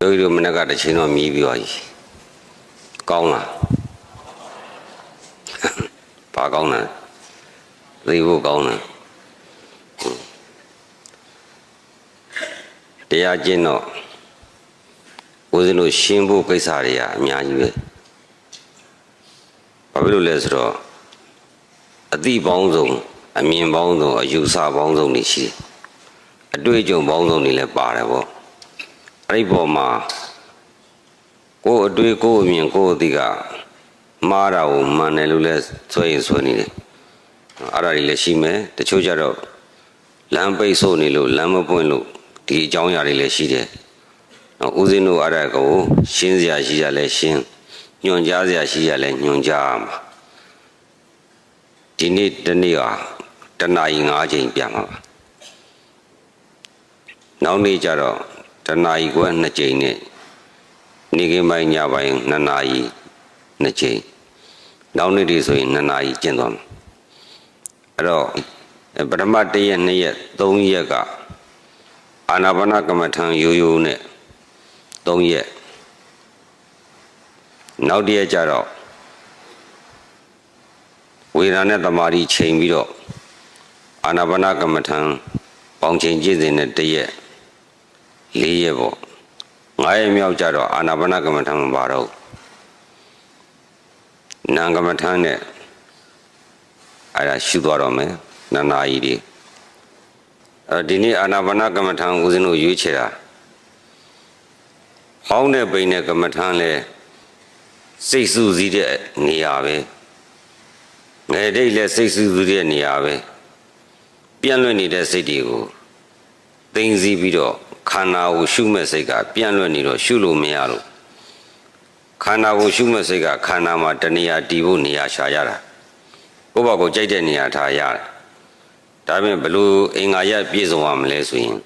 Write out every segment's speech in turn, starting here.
တို့မနက်ကတချင်းတော့မြည်ပြီးပါကြီးကောင်းလားဘာကောင်းလဲသိဖို့ကောင်းတယ်တရားကျင့်တော့ဦးဇင်းတို့ရှင်းဖို့ကိစ္စတွေကအများကြီးပဲဘာဖြစ်လို့လဲဆိုတော့အသိပေါင်းစုံအမြင်ပေါင်းစုံအယူဆပေါင်းစုံတွေရှိတယ်အတွေ့အကြုံပေါင်းစုံတွေလည်းပါတယ်ပေါ့အဲ့ဒီပေါ်မှာကိုယ်အတွေ့ကိုယ်အမြင်ကိုယ်အသိကမှားတာကိုမှန်တယ်လို့လဲဆွဲရင်ဆွဲနေတယ်အဲ့ဒါတွေလည်းရှိမယ်တချို့ကြတော့လမ်းပိတ်ဆို့နေလို့လမ်းမပွင့်လို့ဒီအကြောင်းအရာတွေလည်းရှိတယ်ဦးဇင်းတို့အဲ့ဒါကိုရှင်းစရာရှိရလဲရှင်းညွှန်ကြားစရာရှိရလဲညွှန်ကြားရမှာဒီနေ့တနေ့ဟာတနာရီ9ချိန်ပြမှာပါနောက်နေ့ကျတော့တနာရီခွဲ2ချိန်နဲ့နေ့ကင်းပိုင်းညပိုင်း2နာရီ2ချိန်နောက်နေ့ဒီဆိုရင်2နာရီကျင့်သွားမှာအဲ့တော့ပထမ1ရက်2ရက်3ရက်ကအာနာပါနကမ္မထံရိုးရိုးနဲ့3ရက်နောက်တစ်ရက်ကျတော့ဝေဒနာနဲ့တမာတိချိန်ပြီးတော့အာနာပါနကမ္မထံပေါင်းချိန်ကျင့်စဉ်နဲ့1ရက်4ရက်ပေါ့9ရက်မြောက်ကျတော့အာနာပါနကမ္မထံမပါတော့နာမ်ကမ္မထံနဲ့အဲ့ဒါရှုသွားတော့မယ်2နာရီဒီနေ့အာနာပါနကမ္မထံဦးဇင်းတို့ရွေးချယ်တာဟောင်းတဲ့ပိန်တဲ့ကမ္မထံလဲစိတ်ဆူစည်းတဲ့နေရာပဲငယ်တိတ်လဲစိတ်ဆူစည်းတဲ့နေရာပဲပြန့်လွင့်နေတဲ့စိတ်တွေကိုသိမ့်စည်းပြီးတော့ခန္ဓာကိုရှုမဲ့စိတ်ကပြန့်လွင့်နေတော့ရှုလို့မရလို့ခန္ဓာကိုရှုမဲ့စိတ်ကခန္ဓာမှာတဏှာတည်ဖို့နေရာရှာရတာကိုယ့်ဘာကိုကြိုက်တဲ့နေရာထားရတယ်ဒါပေမဲ့ဘလို့အင်္ဂါရပြည့်စုံရမလဲဆိုရင်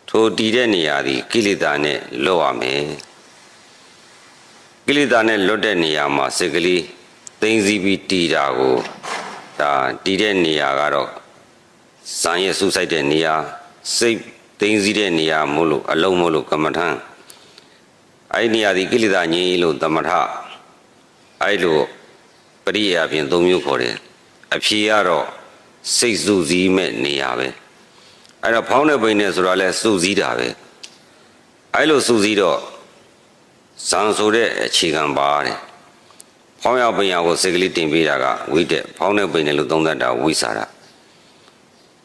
ထိုတည်တဲ့နေရာဒီကိလေသာနဲ့လွတ်ရမယ်ကိလေသာနဲ့လွတ်တဲ့နေရာမှာစိတ်ကလေးသိမ့်စည်းပြီးတည်တာကိုဒါတည်တဲ့နေရာကတော့ဇာရဲ့ဆုစိုက်တဲ့နေရာစိတ်သိမ့်စည်းတဲ့နေရာမို့လို့အလုံးမို့လို့ကမ္မထံအဲ့ဒီနေရာဒီကိလေသာငြိမ်းလို့သမထအဲ့လိုပရိယာဖြင့်3မျိုးခေါ်တယ်အဖြေကတော့စိတ်စုစည်းမဲ့နေရာပဲအဲ့တော့ဖောင်းတဲ့ပိန်နဲ့ဆိုတာလဲစုစည်းတာပဲအဲ့လိုစုစည်းတော့ဇံဆိုတဲ့အခြေခံပါတယ်ဖောင်းရပိန်ရကိုစိတ်ကလေးတင်ပေးတာကဝိတက်ဖောင်းတဲ့ပိန်နဲ့လို့သုံးသပ်တာဝိစာရ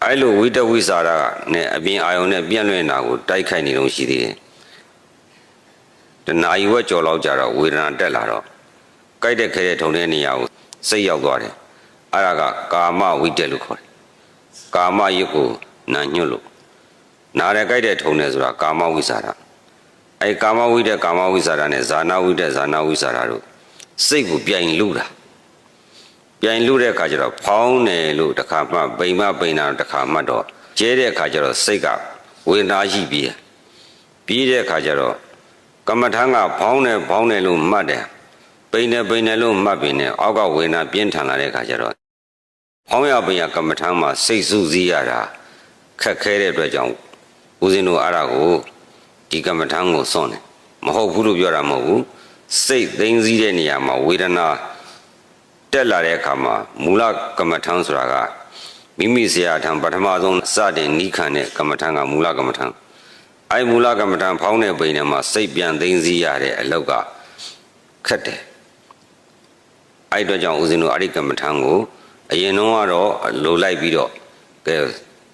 အဲ့လိုဝိတက်ဝိစာရနဲ့အပြင်အာယုံနဲ့ပြန့်လွင့်တာကိုတိုက်ခိုက်နေလို့ရှိသေးတယ်တဏှာယူဝက်ကြော်လောက်ကြတော့ဝေဒနာတက်လာတော့ကြိုက်တဲ့ခဲတဲ့ထုံတဲ့နေရာကိုစိတ်ရောက်သွားတယ်အဲ့ဒါကကာမဝိတက်လို့ခေါ်တယ်ကာမယုတ်ကိုနာညွတ်လို့နားရကြိုက်တဲ့ထုံတယ်ဆိုတာကာမဝိစာရအဲ့ကာမဝိတက်ကာမဝိစာရနဲ့ဇာနာဝိတက်ဇာနာဝိစာရတို့စိတ်ကိုပြိုင်လူတာပြိုင်လူတဲ့အခါကျတော့ဖောင်းတယ်လို့တစ်ခါမှပိန်မပိန်တာတစ်ခါမှတော့ကျဲတဲ့အခါကျတော့စိတ်ကဝေဒနာရှိပြီးတဲ့အခါကျတော့ကမ္မထံကဖောင်းတယ်လို့မှတ်တယ်ပိန်တယ်လို့မှတ်ပြီးနေအောက်ကဝေဒနာပြင်းထန်လာတဲ့အခါကျတော့ဖောင်းရပိန်ရကမ္မထံမှာစိတ်စုစည်းရတာခက်ခဲတဲ့အတွက်ကြောင့်ဦးဇင်းတို့အဲ့ဒါကိုဒီကမ္မထံကိုစွန့်တယ်မဟုတ်ဘူးလို့ပြောတာမဟုတ်ဘူးစိတ်သိမ့်စည်းတဲ့နေရာမှာဝေဒနာတက်လာတဲ့အခါမှာမူလကမ္မထံဆိုတာကမိမိဆရာထံပထမဆုံးစတင်နိခံတဲ့ကမ္မထံကမူလကမ္မထံအဲ့မူလကမ္မထံဖောင်းတဲ့ပိန်ထဲမှာစိတ်ပြန်သိမ့်စည်းရတဲ့အလောက်ကခက်တယ်အဲ့အတွက်ကြောင့်ဦးဇင်းတို့အရိကမ္မထံကိုအရင်တော့ကတော့လိုလိုက်ပြီးတော့ကဲ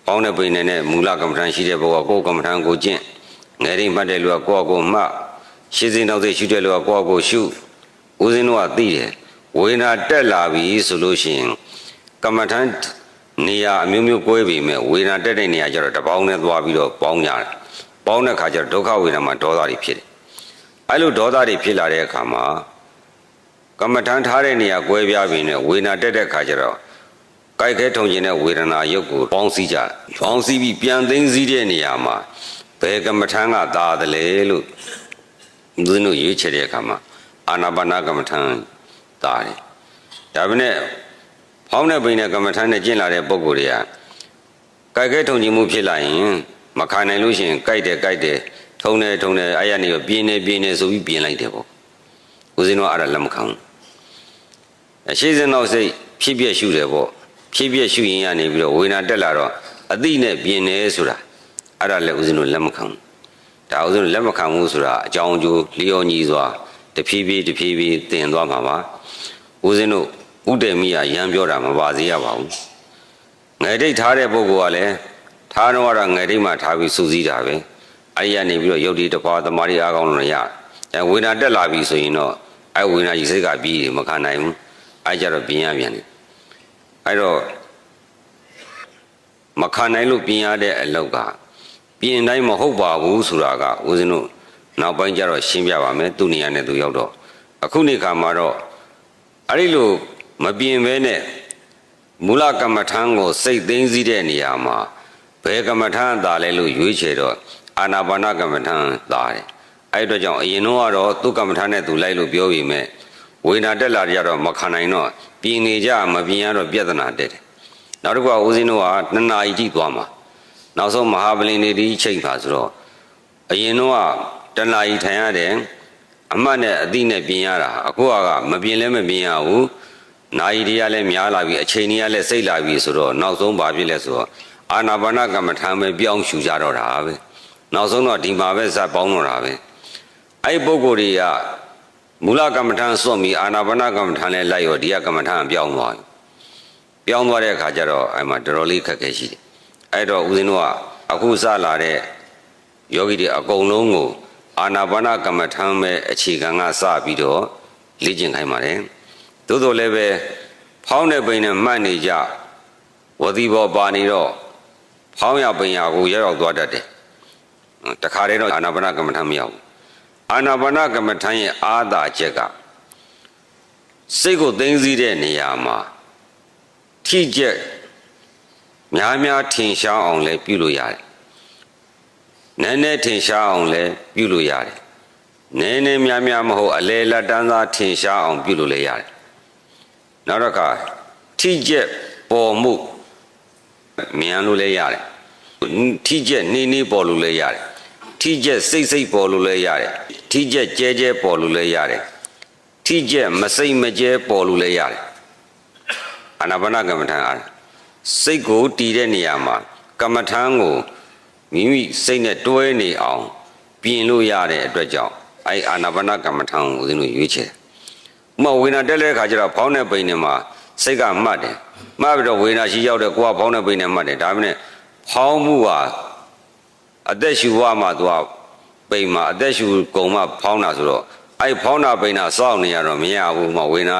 ပေါင်းတဲ့ပိန်နဲ့မူလကမ္မထံရှိတဲ့ဘောကကိုယ်ကမ္မထံကိုကျင့်ငယ်ရင်မှတ်တဲ့လူကကိုယ့်အကိုမှတ်ရှင်းစင်းနောက်စိတ်ရှုတဲ့လူကကိုယ့်အကိုရှုဦးဇင်းတို့ကသိတယ်ဝေဒနာတက်လာပြီဆိုလို့ရှိရင်ကမ္မထံနေရာအမျိုးမျိုးကွဲပြီမဲ့ဝေဒနာတက်တဲ့နေရာကျတော့တပေါင်းနဲ့သွားပြီးတော့ပေါင်းရတယ်ပေါင်းတဲ့ခါကျတော့ဒုက္ခဝေဒနာမှာဒေါသတွေဖြစ်တယ်အဲ့လိုဒေါသတွေဖြစ်လာတဲ့အခါမှာကမ္မထံထားတဲ့နေရာကွဲပြားပြီနဲ့ဝေဒနာတက်တဲ့ခါကျတော့ကြိုက်ခဲထုံကျင်တဲ့ဝေဒနာရုပ်ကိုပေါင်းစည်းကြပေါင်းစည်းပြီးပြန်သိမ်းစည်းတဲ့နေရာမှာဘယ်ကမ္မထံကသာတယ်လေလို့ဦးဇင်းတို့ရွေးချယ်တဲ့အခါမှာအာနာပါနကမ္မထံသာတယ်ဒါပေမဲ့ဖောင်းတဲ့ပိန်တဲ့ကမ္မထံနဲ့ကျင့်လာတဲ့ပုဂ္ဂိုလ်တွေကကြိုက်ခဲထုံကျင်မှုဖြစ်လာရင်မခံနိုင်လို့ရှိရင်ကြိုက်တယ် ထုံတယ်အဲ့ရနေတော့ပြင်းနေဆိုပြီးပြင်လိုက်တယ်ပေါ့ဦးဇင်းတို့အဲ့ဒါလက်မခံဘူးရှေ့စင်းနောက်စိတ်ဖြစ်ပြရှုတယ်ပေါ့ဖြစ်ပြရှုရင်ကနေပြီးတော့ဝေဒနာတက်လာတော့အတိနဲ့ပြင်နေဆိုတာအဲ့ဒါလည်းဦးဇင်းတို့လက်မခံဘူးဒါဦးဇင်းတို့လက်မခံဘူးဆိုတာအကြောင်းအကျိုးလျော်ညီစွာတဖြည်းဖြည်းသင်သွားမှာပါဦးဇင်းတို့ဥဒေမိယရံပြောတာမပါစေရပါဘူးငယ်ဒိတ်ထားတဲ့ပုဂ္ဂိုလ်ကလည်းထားတော့ငယ်ဒိတ်မှထားပြီးစူးစီးတာပဲအဲ့ဒီကနေပြီးတော့ယုတ်တိတပွားသမာဓိအားကောင်းလို့ရဝေဒနာတက်လာပြီဆိုရင်တော့အဲ့ဝေဒနာကြီးစိတ်ကပြီးမခံနိုင်ဘူးအဲ့ကြတော့ပြင်ရပြန်တယ်အဲ့တော့မခံနိုင်လို့ပြင်ရတဲ့အလောက်ကပြင်တိုင်းမဟုတ်ပါဘူးဆိုတာကဦးဇင်းတို့နောက်ပိုင်းကျတော့ရှင်းပြပါမယ်သူ့နေရာနဲ့သူရောက်တော့အခုနေခါမှာတော့အဲ့ဒီလိုမပြင်ဘဲနဲ့မူလကမ္မထံကိုစိတ်သိမ်းစည်းတဲ့နေရာမှာဘယ်ကမ္မထံသာလဲလို့ရွေးချယ်တော့အာနာပါနကမ္မထံသာတယ်အဲ့အတွက်ကြောင့်အရင်တော့ကတော့သူ့ကမ္မထံနဲ့သူလိုက်လို့ပြောပြီးမဲ့ဝေဒနာတက်လာကြတော့မခံနိုင်တော့ပြင်နေကြမပြင်ရတော့ပြဿနာတက်တယ်နောက်တစ်ခုကဦးဇင်းတို့က2 နာရီကြည့်သွားမှာနောက်ဆုံးမဟာပလင်နေတိချိန်ပါဆိုတော့အရင်တော့က1 နာရီထိုင်ရတယ်အမှတ်နဲ့အတိနဲ့ပြင်ရတာအခုကမပြင်လဲမပြင်ရဘူးနာရီတွေကလည်းများလာပြီအချိန်တွေကလည်းစိတ်လာပြီဆိုတော့နောက်ဆုံးဘာဖြစ်လဲဆိုတော့အာနာပါနကမ္မထာပဲပြောင်းရှူကြတော့တာပဲနောက်ဆုံးတော့ဒီမှာပဲဇက်ပေါင်းတော့တာပဲအဲ့ဒီပုဂ္ဂိုလ်တွေကမူလကမ္မထာစွန့်ပြီးအာနာပါနကမ္မထာနဲ့လိုက်ရောဒီကကမ္မထာပြောင်းသွားတဲ့အခါကျတော့အဲ့မှာတော်တော်လေးခက်ခဲရှိတယ်အဲ့တော့ဦးဇင်းတို့ကအခုစလာတဲ့ယောဂီတွေအကုန်လုံးကိုအာနာပါနကမ္မထာပဲအခြေခံကစပြီးတော့လေ့ကျင့်ခိုင်းပါတယ်သို့တော်လည်းပဲဖောင်းတဲ့ပိန်နဲ့မှတ်နေကြဝတိဘောပါနေတော့ဖောင်းရပိန်ရကိုရောက်သွားတတ်တယ်တခါတည်းတော့အာနာပါနကမ္မထာမရောက်ဘူးအာနာပါနကမ္မထာရဲ့အာသာချက်ကစိတ်ကိုသိသိတဲ့နေရာမှာထိကျက်များထင်ရှားအောင်လည်းပြုလို့ရတယ်နည်းနည်းထင်ရှားအောင်လည်းပြုလို့ရတယ်နည်းနည်းများမဟုတ်အလေလက်တန်းစားထင်ရှားအောင်ပြုလို့လည်းရတယ်နောက်တစ်ခါထိကျက်ပေါ်မှုမြန်လို့လည်းရတယ်ထိကျက်နေပေါ်လို့လည်းရတယ်ထိကျက်စိတ်ပေါ်လို့လည်းရတယ်ထိကျက်ကျဲပေါ်လို့လည်းရတယ်ထိကျက်မစိတ်မကျဲပေါ်လို့လည်းရတယ်အာနာပါနကမ္မထာအားစိတ်ကိုတည်တဲ့နေရာမှာကမ္မထာကိုမိမိစိတ်နဲ့တွဲနေအောင်ပြင်လို့ရတဲ့အတွက်ကြောင့်အဲ့အာနာပါနကမ္မထာကိုဦးဇင်းတို့ရွေးချယ်တယ်။ဝေဒနာတက်တဲ့အခါကျတော့ဖောင်းတဲ့ပိန်နဲ့မှာစိတ်ကမှတ်တယ်။မှတ်ပြီးတော့ဝေဒနာရှိရောက်တဲ့ကိုကဖောင်းတဲ့ပိန်နဲ့မှတ်တယ်။ဒါပေမဲ့ဖောင်းမှုဟာအသက်ရှူဝမှသူကပိန်မှာအသက်ရှူကုန်မှဖောင်းတာဆိုတော့အဲ့ဖောင်းတာပိန်တာစောင့်နေရတော့မရဘူးဝေဒနာ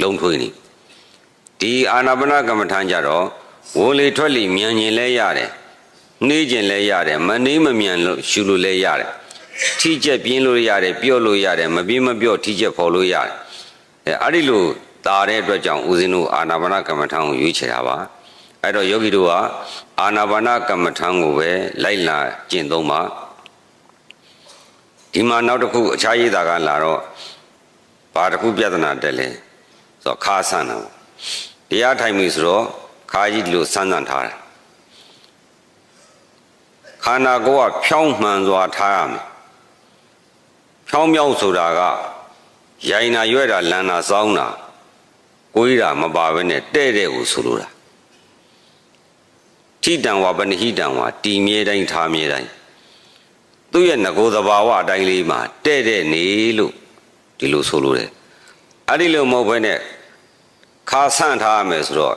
လုံးထွေးနေဒီအာနာပါနကမ္မထာကြတော့ဝင်လေထွက်လေမြန်ကျင်လဲရတယ်နှေးကျင်လဲရတယ်မနှေးမမြန်လို့ရှူလို့လဲရတယ်ထိကျက်ပြင်းလို့ရတယ်ပြော့လို့ရတယ်မပြင်းမပြော့ထိကျက်ဖော်လို့ရတယ်အဲ့ဒီလိုတာတဲ့အတွက်ကြောင့်ဦးဇင်းတို့အာနာပါနကမ္မထာကိုရွေးချယ်တာပါအဲ့တော့ယောဂီတို့ကအာနာပါနကမ္မထာကိုပဲလိုက်လာကျင့်သုံးပါဒီမှာနောက်တစ်ခုအခြားရေးတာကလာတော့ဘာတစ်ခုပြဿနာတက်လဲဆိုတော့ခါဆန်းတာတရားထိုင်ပြီဆိုတော့ခါကြီးဒီလိုဆန်းဆန်းထားတယ်ခန္ဓာကိုယ်ကဖြောင်းမှန်စွာထားရမယ်ဖြောင်းမြောင်းဆိုတာကရိုင်နာရွက်တာလန်တာစောင်းတာကိုယ်တာမပါဘဲနဲ့တဲ့ကိုဆိုလိုတာထိတံဝါပနိဟိတံဝါတီမြဲတိုင်းထားမြဲတိုင်းသူ့ရဲ့ငကိုသဘာဝအတိုင်းလေးမှာတဲ့နေလို့ဒီလိုဆိုလိုတယ်အဲ့ဒီလိုမဟုတ်ဘဲနဲ့ခါဆန့်ထားရမယ်ဆိုတော့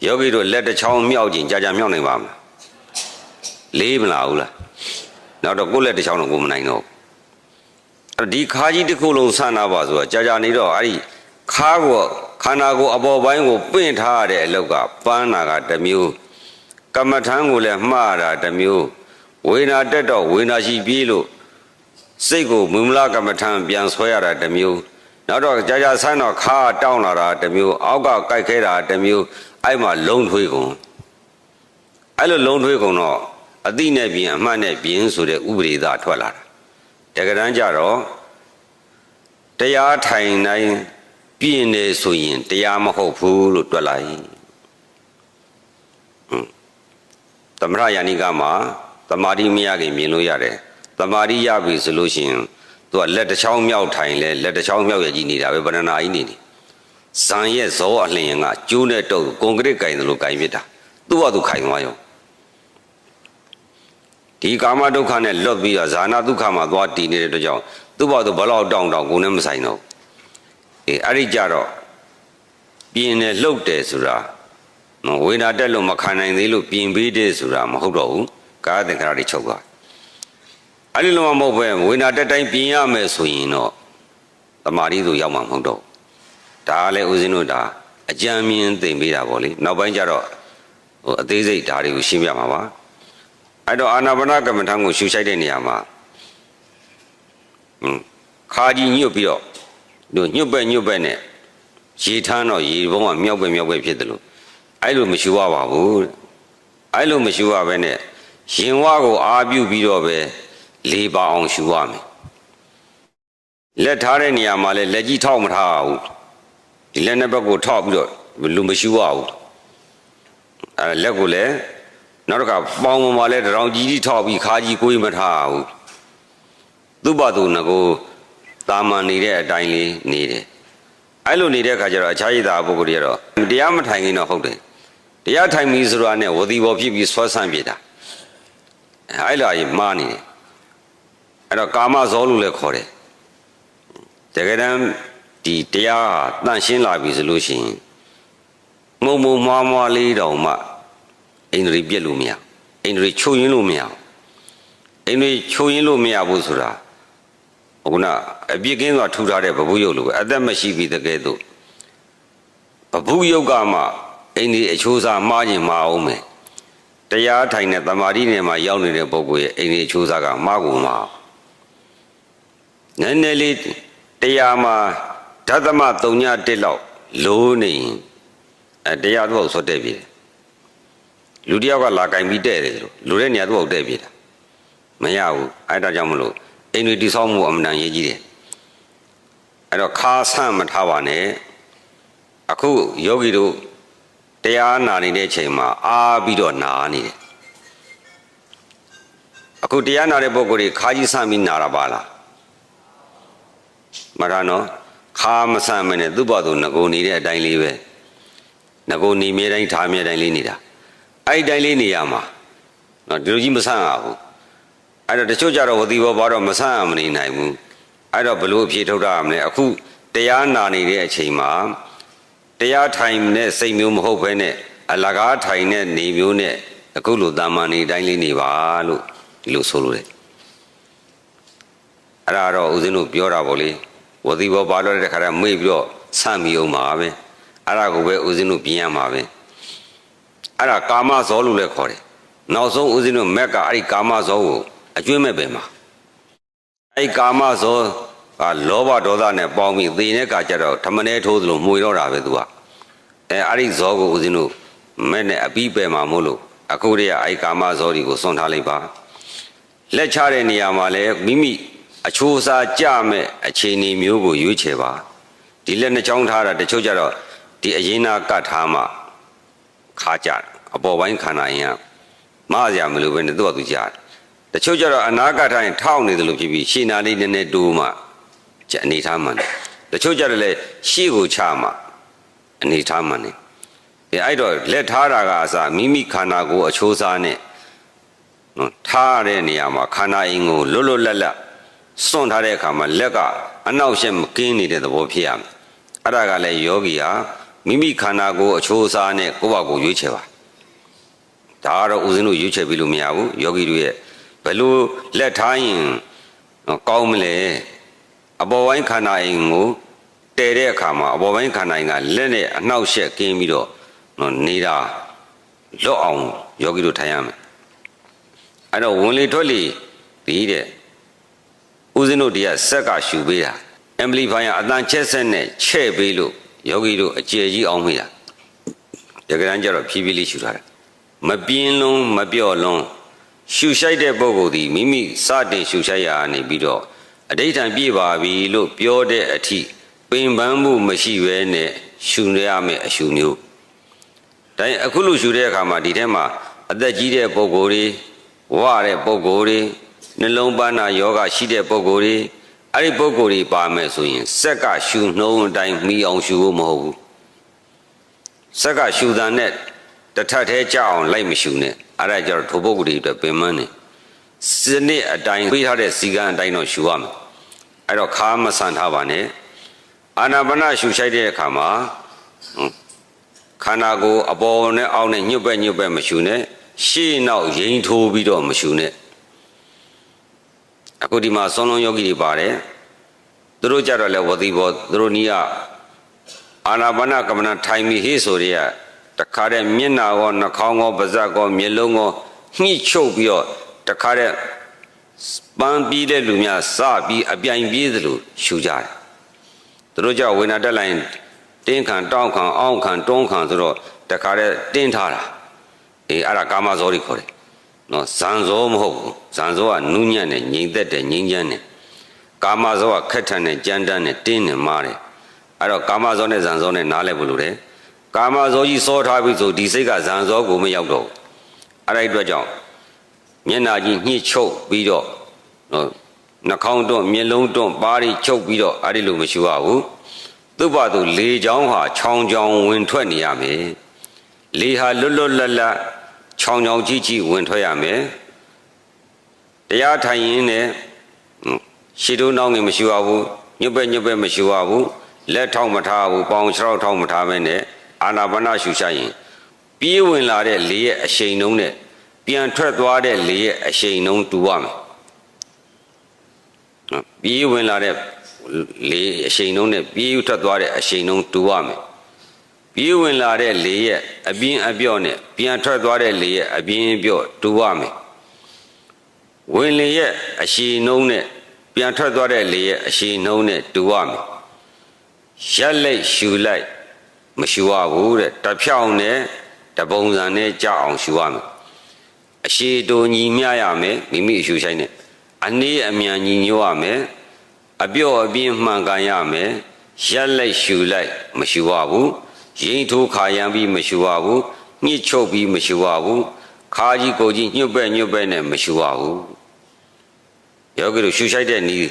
ယောဂီတို့လက်တစ်ချောင်းမြောက်ခြင်းကြာမြောက်နိုင်ပါမလားလေးမလားဘူးလားနောက်တော့ကိုယ်လက်တစ်ချောင်းတော့ကိုမနိုင်တော့ဘူးဒီခါကြီးတစ်ခုလုံးဆန့်ထားပါဆိုတော့ကြာနေတော့အဲ့ဒီခါကိုခန္ဓာကိုယ်အပေါ်ပိုင်းကိုပင့်ထားရတဲ့အလောက်ကပန်းတာကတစ်မျိုးကမ္မထံကိုလည်းမှားတာတစ်မျိုးဝေဒနာတက်တော့ဝေဒနာရှိပြေးလို့စိတ်ကိုမူမလကမ္မထံပြန်ဆွဲရတာတစ်မျိုးနောက်တော့ကြာဆန်းတော့ခါတောင်းလာတာတစ်မျိုးအောက်ကကြိုက်ခဲတာတစ်မျိုးအဲ့မှာလုံးထွေးကုန်အဲ့လိုလုံးထွေးကုန်တော့အတိနဲ့ပြင်အမှတ်နဲ့ပြင်ဆိုတဲ့ဥပဒေသာထွက်လာတာတကယ်တမ်းကျတော့တရားထိုင်တိုင်းပြင်နေဆိုရင်တရားမဟုတ်ဘူးလို့တွက်လိုက်သမထယာနိကမှာသမာဓိမရခင်မြင်လို့ရတယ် တမာရီရပြီဆိုလို့ရှိရင်သူကလက်တစ်ချောင်းမြောက်ထိုင်လဲလက်တစ်ချောင်းမြောက်ရကြီးနေတာပဲဗရဏာကြီးနေဇန်ရဲ့ဇောအလျင်ကကျိုးနဲ့တုပ်ကွန်ကရစ်ကင်တယ်လို့ကင်ပြတာသူ့ဘာသူခိုင်သွားရောဒီကာမဒုက္ခနဲ့လွတ်ပြီးတော့ဇာနာဒုက္ခမှာသွားတည်နေတဲ့အတွက်ကြောင့်သူ့ဘာသူဘလောက်တောင်းကိုနဲ့မဆိုင်တော့အဲ့ဒီကြတော့ပြင်းနဲ့လှုပ်တယ်ဆိုတာဝေဒနာတက်လို့မခံနိုင်သေးလို့ပြင်ပေးတယ်ဆိုတာမဟုတ်တော့ဘူးကာယသင်္ခါရတွေချုပ်သွားအဲ့ဒီလိုမှမဟုတ်ပဲဝေဒနာတက်တိုင်းပြင်ရမယ်ဆိုရင်တော့တမာရီဆိုရောက်မှာမဟုတ်တော့ဒါလည်းဦးဇင်းတို့ဒါအကြံမြင်သိပေးတာပေါ့လေနောက်ပိုင်းကျတော့အသေးစိတ်ဓာတ်တွေကိုရှင်းပြမှာပါအဲ့တော့အာနာပါနကမ္မထံကိုရှုရှိုက်တဲ့နေရာမှာခါကြီးညွတ်ပြီးတော့ညွတ်ပဲနဲ့ရေထမ်းတော့ရေဘုံကမြောက်ပဲဖြစ်တယ်လို့အဲ့လိုမရှုရပါဘူးအဲ့လိုမရှုရဘဲနဲ့ရင်ဝါကိုအာပြုပြီးတော့ပဲလေးပါအောင်ရှုရမယ်လက်ထားတဲ့နေရာမှာလည်းလက်ကြီးထောက်မထားဘူးဒီလက်နှစ်ဘက်ကိုထောက်ပြီးတော့လူမရှုရဘူးအဲ့လက်ကိုလည်းနောက်တစ်ခါပေါင်ပေါ်မှာလည်းတောင်ကြီးထောက်ပြီးခါကြီးကိုယ်မထားဘူးသူ့ဘာသူငကိုတာမန်နေတဲ့အတိုင်းလေးနေတယ်အဲ့လိုနေတဲ့အခါကျတော့အခြားရည်သားပုဂ္ဂိုလ်တွေကတော့တရားမထိုင်ခင်တော့ဟုတ်တယ်တရားထိုင်ပြီဆိုတာနဲ့ဝတိဘောဖြစ်ပြီးဆွဲဆန့်ပြတာအဲ့လိုကြီးမှားနေတယ်အဲ့တော့ကာမဇောလို့လည်းခေါ်တယ်တကယ်တမ်းဒီတရားဟာတန့်ရှင်းလာပြီဆိုလို့ရှိရင်မုံမွားလေးတောင်မှအိန္ဒြေပြက်လို့မရအိန္ဒြေချုပ်ရင်းလို့မရအိန္ဒြေချုပ်ရင်းလို့မရဘူးဆိုတာခုနအပြစ်ကင်းစွာထူထားတဲ့ဘဘုယုတ်လိုပဲအသက်မရှိပြီတကယ်တော့ဘဘုယုတ်ကမှအိန္ဒြေအချိုးစားမှားခြင်းမှားအောင်မယ်တရားထိုင်တဲ့တမာတိနယ်မှာရောက်နေတဲ့ပုဂ္ဂိုလ်ရဲ့အိန္ဒြေအချိုးစားကမှားကုန်မှာနည်းနည်းလေးတရားမှာဓတ္တမ3ည1လောက်လိုးနေရင်တရားတော့ဆွတ်တဲ့ပြီလူတယောက်ကလာကင်ပြီးတဲ့တယ်လို့လူတဲ့နေရာတော့တဲ့ပြီတာမရဘူးအဲ့ဒါကြောင့်မလို့အိန္ဒြေတိဆောက်မှုအမှန်တန်ရေးကြီးတယ်အဲ့တော့ခါဆန့်မထားပါနဲ့အခုယောဂီတို့တရားနာနေတဲ့အချိန်မှာအားပြီးတော့နာနေတယ်အခုတရားနာတဲ့ပုဂ္ဂိုလ်တွေခါကြီးဆန့်ပြီးနာတာပါလားမရနော်ခါမဆန့်မနဲ့သူ့ဘာသူငကိုနေတဲ့အတိုင်းလေးပဲငကိုနေမြဲတိုင်းထားမြဲတိုင်းလေးနေတာအဲ့ဒီတိုင်းလေးနေရမှာနော်ဒီလိုကြီးမဆန့်ရဘူးအဲ့တော့တချို့ကြတော့ဝတိဘောဘာတော့မဆန့်ရမနေနိုင်ဘူးအဲ့တော့ဘလို့အဖြေထုတ်တာမလဲအခုတရားနာနေတဲ့အချိန်မှာတရားထိုင်တဲ့စိတ်မျိုးမဟုတ်ဘဲနဲ့အလကားထိုင်တဲ့နေမျိုးနဲ့အခုလိုတာမန်နေတိုင်းလေးနေပါလို့ဒီလိုဆိုလို့တယ်အဲ့ဒါတော့ဦးဇင်းတို့ပြောတာပေါ့လေဝတိဘောဘာလို့တဲ့ခါကျမေ့ပြီးတော့ဆန့်ပြီးအောင်ပါပဲအဲ့ဒါကိုပဲဦးဇင်းတို့ပြင်ရမှာပဲအဲ့ဒါကာမဇောလို့လည်းခေါ်တယ်နောက်ဆုံးဦးဇင်းတို့မက်ကအဲ့ဒီကာမဇောကိုအကျွေးမဲ့ပဲမှာအဲ့ဒီကာမဇောကလောဘဒေါသနဲ့ပေါင်းပြီးသေတဲ့အခါကျတော့ဓမ္မနဲ့ထိုးသလိုမှွေတော့တာပဲသူကအဲ့ဒီဇောကိုဦးဇင်းတို့မဲ့နဲ့အပြီးပယ်မှာမို့လို့အခုတည်းကအဲ့ဒီကာမဇောတွေကိုစွန့်ထားလိုက်ပါလက်ချတဲ့နေရာမှာလည်းမိမိအချိုးအစားကြမဲ့အခြေအနေမျိုးကိုရွေးချယ်ပါဒီလက်နှစ်ချောင်းထားတာတချို့ကြတော့ဒီအရင်နာကတ်ထားမှခါကြအပေါ်ပိုင်းခန္ဓာရင်ကမအားရမလို့ပဲနဲ့သူ့ဟာသူကြားတချို့ကြတော့အနာကထိုင်ထောက်နေတယ်လို့ဖြစ်ပြီးရှေ့နာလေးနည်းနည်းတိုးမှအနေထားမှန်တချို့ကြတော့လေရှေ့ကိုချမှအနေထားမှန်နေအဲ့တော့လက်ထားတာကအစမိမိခန္ဓာကိုယ်အချိုးစားနဲ့နော်ထားတဲ့နေရာမှာခန္ဓာအင်းကိုလွတ်လွတ်လပ်လပ်စွန့်ထားတဲ့အခါမှာလက်ကအနောက်ရှက်မကင်းနေတဲ့သဘောဖြစ်ရမယ်အဲ့ဒါကလည်းယောဂီဟာမိမိခန္ဓာကိုယ်အချိုးစားနဲ့ကိုယ့်ဘာကိုရွေးချယ်ပါဒါကတော့ဦးဇင်းတို့ရွေးချယ်ပြီးလို့မရဘူးယောဂီတို့ရဲ့ဘယ်လိုလက်ထားရင်ကောင်းမလဲအပေါ်ပိုင်းခန္ဓာအင်းကိုတည်တဲ့အခါမှာအပေါ်ပိုင်းခန္ဓာအင်းကလက်နဲ့အနှောက်အယှက်ကင်းပြီးတော့နေတာလွတ်အောင်ယောဂီတို့ထိုင်ရမယ်အဲ့တော့ဝင်လေထွက်လေဒီတဲ့ဦးဇင်းတို့တရားဆက်ကရှူပေးတာအမ်ပလီဖိုင်အတန်ချက်ဆက်နဲ့ချဲ့ပေးလို့ယောဂီတို့အကျယ်ကြီးအောင်မိတာတကယ်တမ်းကျတော့ဖြည်းဖြည်းလေးရှူထားတာမပြင်းလုံးမပြော့လုံးရှူရှိုက်တဲ့ပုဂ္ဂိုလ်ဒီမိမိစတင်ရှူရှိုက်ရာနေပြီးတော့အဋ္ဌံပြည့်ပါပြီလို့ပြောတဲ့အထိပင်ပန်းမှုမရှိဘဲနဲ့ရှူရမယ်အရှူမျိုးဒါအခုလိုရှူတဲ့အခါမှာဒီထဲမှာအသက်ကြီးတဲ့ပုဂ္ဂိုလ်တွေဝရတဲ့ပုဂ္ဂိုလ်တွေ နှလုံးပန်းနာယောဂရှိတဲ့ပုဂ္ဂိုလ်တွေအဲ့ဒီပုဂ္ဂိုလ်တွေပါမယ်ဆိုရင်စက်ကရှူနှုံးအတိုင်းမိအောင်ရှူဖို့မဟုတ်ဘူးစက်ကရှူတာနဲ့တထထဲကြအောင်လိုက်မရှူနဲ့အဲ့ဒါကြတော့ထိုပုဂ္ဂိုလ်တွေအတွက်ပင်မနဲ့စနစ်အတိုင်းပေးထားတဲ့စီကံအတိုင်းတော့ရှူရမယ်အဲ့တော့ခါမဆန်ထားပါနဲ့အာနာပါနရှူရှိုက်တဲ့အခါမှာခန္ဓာကိုယ်အပေါ်နဲ့အောက်နဲ့ညှွတ်ပဲ့မရှူနဲ့ရှေ့နောက်ရိမ်ထိုးပြီးတော့မရှူနဲ့အခုဒီမှာဆုံးလုံးယောဂီတွေပါတယ်သူတို့ကြတော့လဲဝတိဘောသူတို့နီးကအာနာပါနကမ္မနာထိုင်ပြီးဟေးဆိုရဲတခါတဲ့မျက်နာကောနှာခေါင်းကောပါးစပ်ကောမျက်လုံးကောညှိချုပ်ပြီးတော့တခါတဲ့ပန်းပြီးတဲ့လူများစပြီးအပြိုင်ပြေးသလိုရှူကြတယ်သူတို့ကြောင့်ဝေနာတက်လိုက်တင်းခံတောင်းခံအောင်းခံတွန်းခံဆိုတော့တခါတဲ့တင်းထားတာအဲ့ဒါကာမဇောတွေခေါ်တယ်နော်ဇန်ဇောမဟုတ်ဘူးဇန်ဇောကနူးညံ့တယ်ငြိမ်သက်တယ်ငြိမ်းချမ်းတယ်ကာမဇောကခက်ထန်တယ်ကြမ်းတမ်းတယ်တင်းတယ်မားတယ်အဲ့တော့ကာမဇောနဲ့ဇန်ဇောနဲ့နားလဲဖို့လိုတယ်ကာမဇောကြီးစောထားပြီဆိုဒီစိတ်ကဇန်ဇောကိုမရောက်တော့ဘူးအဲ့ဒီအတွက်ကြောင့်မျက်နာကြီးညှိချုပ်ပြီးတော့နော်နှာခေါင်းတွန့်မျက်လုံးတွန့်ပါးရီချုပ်ပြီးတော့အဲ့ဒီလိုမရှိရဘူးသူ့ဘာသူလေချောင်းဟာချောင်းချောင်းဝင်ထွက်နေရမယ်လေဟာလွတ်လွတ်လပ်လပ်ချောင်းချောင်းကြီးဝင်ထွက်ရမယ်တရားထိုင်ရင်းနဲ့ရှေ့တို့နောက်ငယ်မရှိရဘူးညွတ်ပဲမရှိရဘူးလက်ထောက်မထားဘူးပေါင်ခြေထောက်ထောက်မထားမဲနဲ့အာနာပါနရှူရှိုက်ရင်ပြေးဝင်လာတဲ့လေရဲ့အရှိန်နှုံးနဲ့ပြန်ထွက်သွားတဲ့လေရဲ့အရှိန်နှုံးတူရမယ်ပြေးဝင်လာတဲ့လေအရှိန်နှုံးနဲ့ပြေးထွက်သွားတဲ့အရှိန်နှုံးတူရမယ်ပြေးဝင်လာတဲ့လေရဲ့အပြင်းအပြော့နဲ့ပြန်ထွက်သွားတဲ့လေရဲ့အပြင်းအပြော့တူရမယ်ဝင်လေရဲ့အရှိန်နှုံးနဲ့ပြန်ထွက်သွားတဲ့လေရဲ့အရှိန်နှုံးနဲ့တူရမယ်ရက်လိုက်ရှူလိုက်မရှူရဘူးတဲ့တဖြောင်းနဲ့တပုံစံနဲ့ကြောက်အောင်ရှူရမယ်အရှိတူညီမျှရမယ်မိမိရှူဆိုင်နဲ့အနည်းအမြန်ညီညွတ်ရမယ်အပြော့အပြင်းမှန်ကန်ရမယ်ရက်လိုက်ရှူလိုက်မရှူရဘူးရိမ်ထိုးခါရမ်းပြီးမရှူရဘူးညှစ်ချုပ်ပြီးမရှူရဘူးခါကြီးကိုကြီးညွတ်ပဲနဲ့မရှူရဘူးယောဂီတို့ရှူဆိုင်တဲ့နီး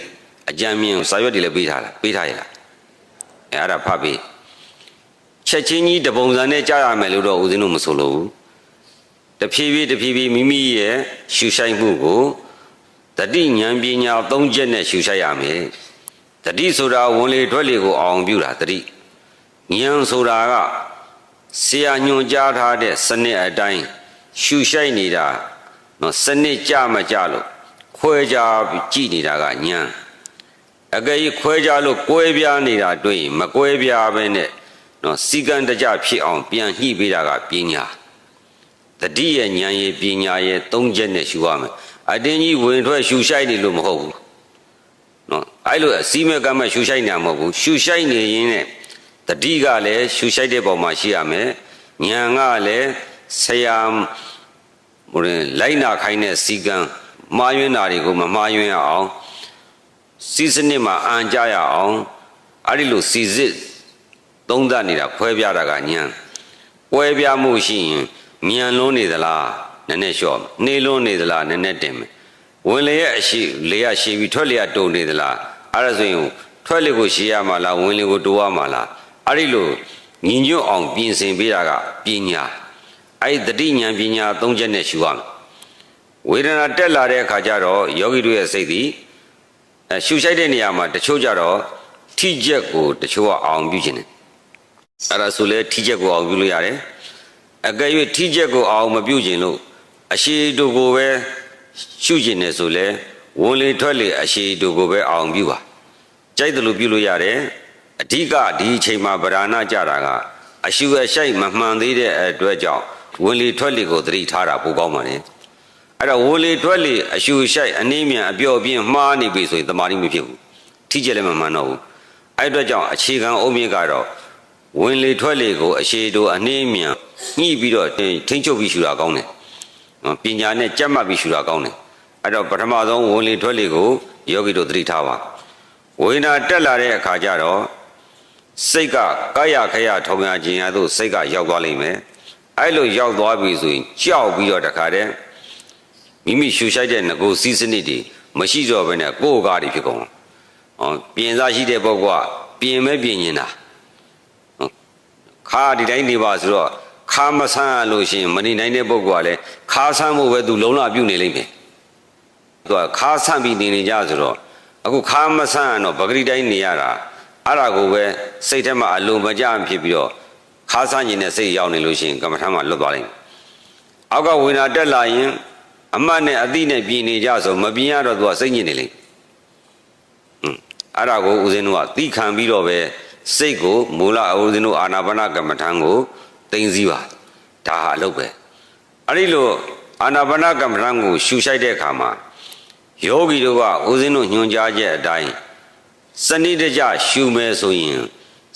အကြံမြင်စာရွက်တွေလည်းပေးထားရလားအဲ့ဒါဖတ်ပြီးချက်ချင်းကြီးတပုံစံနဲ့ကြားရမယ်လို့တော့ဦးဇင်းတို့မဆိုလို့ဘူးတဖြည်းဖြည်းမိမိရဲ့ရှူဆိုင်မှုကိုတတိဉာဏ်ပညာသုံးချက်နဲ့ရှူဆိုင်ရမယ်တတိဆိုတာဝင်လေထွက်လေကိုအောင်ပြုတာတတိဉာဏ်ဆိုတာကဆရာညွှန်ကြားထားတဲ့စနစ်အတိုင်းရှူဆိုင်နေတာနော်စနစ်ကြမကြလို့ခွဲခြားကြည့်နေတာကဉာဏ်အကယ်၍ခွဲခြားလို့ကွဲပြားနေတာတွေ့ရင်မကွဲပြားပဲနဲ့နော်စီကံတကြဖြစ်အောင်ပြန်ညှိပေးတာကပညာတတိရဲ့ဉာဏ်ရဲ့ပညာရဲ့သုံးချက်နဲ့ရှူရမယ်အတင်းကြီးဝင်ထွက်ရှူဆိုင်နေလို့မဟုတ်ဘူးနော်အဲ့လိုအစည်းမဲ့ကမဲ့ရှူဆိုင်နေမှာမဟုတ်ဘူးရှူဆိုင်နေရင်းနဲ့တတိကလည်းရှူဆိုင်တဲ့ပုံမှာရှိရမယ်ဉာဏ်ကလည်းဆရာလိုက်နာခိုင်းတဲ့စီကံမှားယွင်းတာတွေကိုမမှားယွင်းအောင်စီစနစ်မှာအံကြရအောင်အဲ့ဒီလိုစီစစ်သုံးသပ်နေတာခွဲပြားတာကဉာဏ်ကွဲပြားမှုရှိရင်မြန်လွန်းနေသလားနည်းနည်းလျှော့နေလွန်းနေသလားနည်းနည်းတင်မယ်ဝင်လေရဲ့အရှိလေရရှိပြီးထွက်လေရတုံနေသလားအဲ့ဒါဆိုရင်ထွက်လေကိုရှည်ရမှာလားဝင်လေကိုတိုးရမှာလားအဲ့ဒီလိုညီညွတ်အောင်ပြင်ဆင်ပေးတာကပညာအဲ့ဒီတတိဉာဏ်ပညာသုံးချက်နဲ့ရှူရမယ်ဝေဒနာတက်လာတဲ့အခါကျတော့ယောဂီတို့ရဲ့စိတ်သည်ရှူရှိုက်တဲ့နေရာမှာတချို့ကြတော့ထိချက်ကိုတချို့ကအောင်ပြုခြင်းတယ်အဲ့ဒါဆိုလေထိချက်ကိုအောင်ပြုလို့ရတယ်အကယ်၍ထိချက်ကိုအောင်မပြုခြင်းလို့အရှိတူကိုပဲရှုခြင်းနဲ့ဆိုလေဝင်လေထွက်လေအရှိတူကိုပဲအောင်ပြုပါကြိုက်တယ်လို့ပြုလို့ရတယ်အဓိကဒီအချိန်မှာဗราဏကြတာကအရှုအရှိုက်မမှန်သေးတဲ့အတွက်ကြောင့်ဝင်လေထွက်လေကိုသတိထားတာပိုကောင်းပါလေအဲ့တော့ဝင်လေထွက်လေအရှုအရှိုက်အနည်းမြန်အပြော့ပြင်းမှားနေပြီဆိုရင်တမာတိမဖြစ်ဘူးထိချက်လည်းမမှန်တော့ဘူးအဲ့အတွက်ကြောင့်အခြေခံအုံမြင့်ကတော့ဝင်လေထွက်လေကိုအရှိတူအနည်းမြန်ညှိပြီးတော့ထိမ့်ချုပ်ပြီးရှူတာကောင်းတယ်ပညာနဲ့ကြက်မှတ်ပြီးရှူတာကောင်းတယ်အဲ့တော့ပထမဆုံးဝင်လေထွက်လေကိုယောဂီတို့သတိထားပါဝေဒနာတက်လာတဲ့အခါကျတော့စိတ်ကကာယခရထုံရခြင်းရသို့စိတ်ကရောက်သွားလိမ့်မယ်အဲ့လိုရောက်သွားပြီဆိုရင်ကြောက်ပြီးတော့တခါတည်းမိမိရှူရှိုက်တဲ့ငကိုစီးစနစ်တွေ မရှိတော့ဘဲနဲ့ကိုယ်ကားတွေဖြစ်ကုန်ပြင်စားရှိတဲ့ပုဂ္ဂိုလ်ကပြင်မဲ့ပြင်နေတာခါဒီတိုင်းနေပါဆိုတော့ခါမဆန်းလို့ရှိရင်မနေနိုင်တဲ့ပုဂ္ဂိုလ်ကလည်းခါဆန်းဖို့ပဲသူလုံးလာပြုတ်နေလိမ့်မယ်သူကခါဆန်းပြီးနေကြဆိုတော့အခုခါမဆန်းတော့ပဂရိတိုင်းနေရတာအဲ့ဒါကိုပဲစိတ်ထဲမှာအလုံးမကြဖြစ်ပြီးတော့ခါဆန်းခြင်းနဲ့စိတ်ရောက်နေလို့ရှိရင်ကမ္မထမ်းမှာလွတ်သွားလိမ့်မယ်အောက်ကဝေဒနာတက်လာရင်အမှတ်နဲ့အတိနဲ့ပြင်နေကြဆိုမပြင်ရတော့သူကစိတ်ညစ်နေလိမ့်အဲ့ဒါကိုဦးဇင်းတို့ကသိခံပြီးတော့ပဲစိတ်ကိုမူလဦးဇင်းတို့အာနာပါနကမ္မထမ်းကိုသိသိပါဒါဟာအလုပ်ပဲအဲ့ဒီလိုအာနာပါနကမ္မထမ်းကိုရှူရှိုက်တဲ့အခါမှာယောဂီတို့ကဦးဇင်းတို့ညွှန်ကြားချက်အတိုင်းစနစ်တကျရှူမယ်ဆိုရင်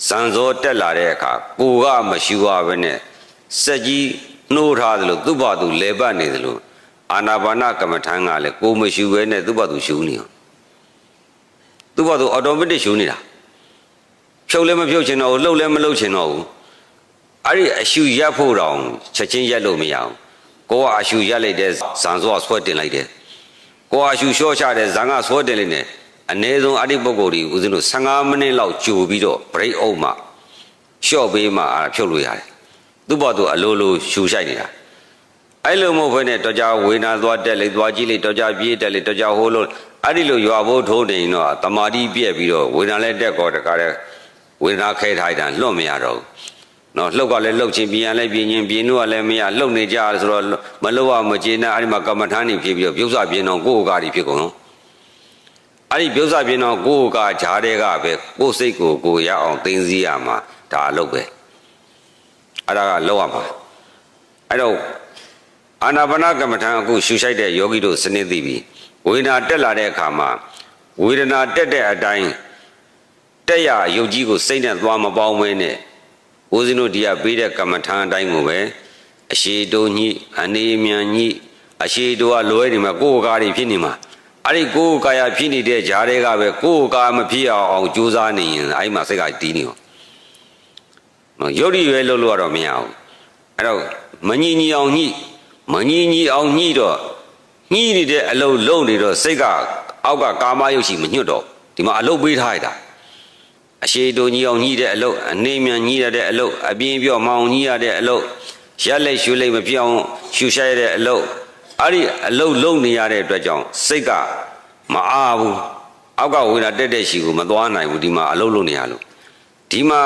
ဇံစောတက်လာတဲ့အခါကိုကမရှူရဘဲနဲ့စက်ကြီးနှိုးထားသလိုသူ့ဘာသူလဲပတ်နေသလိုအာနာပါနကမ္မထမ်းကလည်းကိုမရှူဘဲနဲ့သူ့ဘာသူရှူနေအောင်သူ့ဘာသူအော်တိုမက်တစ်ရှူနေတာဖြုတ်လည်းမဖြုတ်ချင်တော့ဘူးလှုပ်လည်းမလှုပ်ချင်တော့ဘူးအဲ့ဒီအရှူရက်ဖို့တောင်ချက်ချင်းရက်လို့မရအောင်ကိုကအရှူရက်လိုက်တဲ့ဇံစောဆွဲတင်လိုက်တယ်ကိုကအရှူလျှော့ချတဲ့ဇံကဆွဲတင်လိုက်တယ်အနည်းဆုံးအဲ့ဒီပုဂ္ဂိုလ်ဒီဦးဇင်းတို့15မိနစ်လောက်ကြိုပြီးတော့ break အုပ်မှလျှော့ပေးမှဖြုတ်လို့ရတယ်သူ့ဘာသူအလိုလိုရှူရှိုက်နေတာအဲ့လိုမဟုတ်ဘဲနဲ့တော်ကြဝေနာသွားတက်လိုက်သွားကြည့်လိုက်တော်ကြပြေးတက်လိုက်တော်ကြဟိုးလို့အဲ့ဒီလိုရွာဖို့ထိုးနေတော့တမာတိပြက်ပြီးတော့ဝေနာလည်းတက်ကောတကားတဲ့ဝေနာခဲထားတာလွတ်မရတော့ဘူးနော်လှုပ်ကလည်းလှုပ်ချင်းပြင်ရလည်းပြင်ချင်းပြင်လို့ကလည်းမရလှုပ်နေကြဆိုတော့မလှုပ်ရမကျေနပ်အဲ့ဒီမှာကမ္မထမ်းနေဖြစ်ပြီးတော့ပြုတ်စပြင်းတော့ကိုယ်ကားတွေဖြစ်ကုန်တော့အဲ့ဒီပြုတ်စပြင်းတော့ကိုယ်ကားဂျားတဲ့ကပဲကိုယ်စိတ်ကိုကိုယ်ရအောင်သိသိရမှာဒါအလုပ်ပဲအဲ့ဒါကလောက်ရမှာအဲ့တော့အာနာပါနကမ္မထမ်းအခုရှူရှိုက်တဲ့ယောဂီတို့စနစ်သိပြီဝေဒနာတက်လာတဲ့အခါမှာဝေဒနာတက်တဲ့အတိုင်းတက်ရယုတ်ကြီးကိုစိတ်နဲ့သွားမပေါင်းမဲနဲ့ဦးဇင်းတို့ဒီကပေးတဲ့ကမ္မထမ်းအတိုင်းကိုပဲအရှိတိုးညှိအနေမြန်ညှိအရှိတိုးကလွဲနေမှာကိုယ်ကားတွေဖြစ်နေမှာအဲ့ဒီကိုယ်ကာယဖြစ်နေတဲ့ဂျားတွေကပဲကိုယ်ကာမဖြစ်အောင်ကြိုးစားနေရင်အဲ့မှာစိတ်ကတီးနေရောနော်ယုတ်ဒီရွယ်လို့တော့မရဘူးအဲ့တော့မညှိညှိအောင်ညှိမညှိညှိအောင်ညှိတော့ညှိနေတဲ့အလုပ်လုံးနေတော့စိတ်ကအောက်ကကာမယုတ်ရှိမညွတ်တော့ဒီမှာအလုပ်ပေးထားရတာအရှိတိုညှိအောင်ညှိတဲ့အလုပ်အနေမြန်ညှိရတဲ့အလုပ်အပြင်းပြော့မအောင်ညှိရတဲ့အလုပ်ရက်လက်ရှူလိုက်မဖြစ်အောင်ရှူရှိုက်တဲ့အလုပ်အဲ့ဒီအလုပ်လုံးနေရတဲ့အတွက်ကြောင့်စိတ်ကမအားဘူးအောက်ကဝေဒနာတက်တဲ့ရှိကိုမသွားနိုင်ဘူးဒီမှာအလုပ်လုပ်နေရလို့ဒီမှာ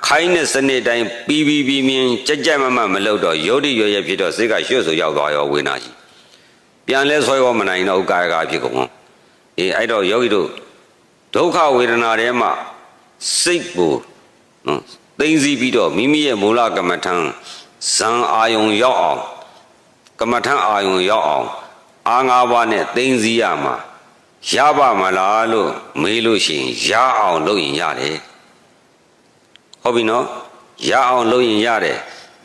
ခိုင်းတဲ့စနစ်တိုင်းပြီးမြင်ကြက်ကြက်မမလုပ်တော့ယုတ်တိရွယ်ရဖြစ်တော့စိတ်ကရွှတ်ဆိုရောက်သွားရောဝေဒနာရှိပြန်လဲဆွဲရောမနိုင်တော့ကာယကဖြစ်ကုန်အဲ့တော့ယောဂီတို့ဒုက္ခဝေဒနာထဲမှာစိတ်ကိုသိသိပြီးတော့မိမိရဲ့မူလကမ္မထံဇံအာယုံရောက်အောင်ကမ္မထံအာယုံရောက်အောင်အာငါးပါးနဲ့သိသိရမှာရပါမလားလို့မေးလို့ရှိရင်ရအောင်လုပ်ရင်ရတယ်ဟုတ်ပြီနော်ရအောင်လုပ်ရင်ရတယ်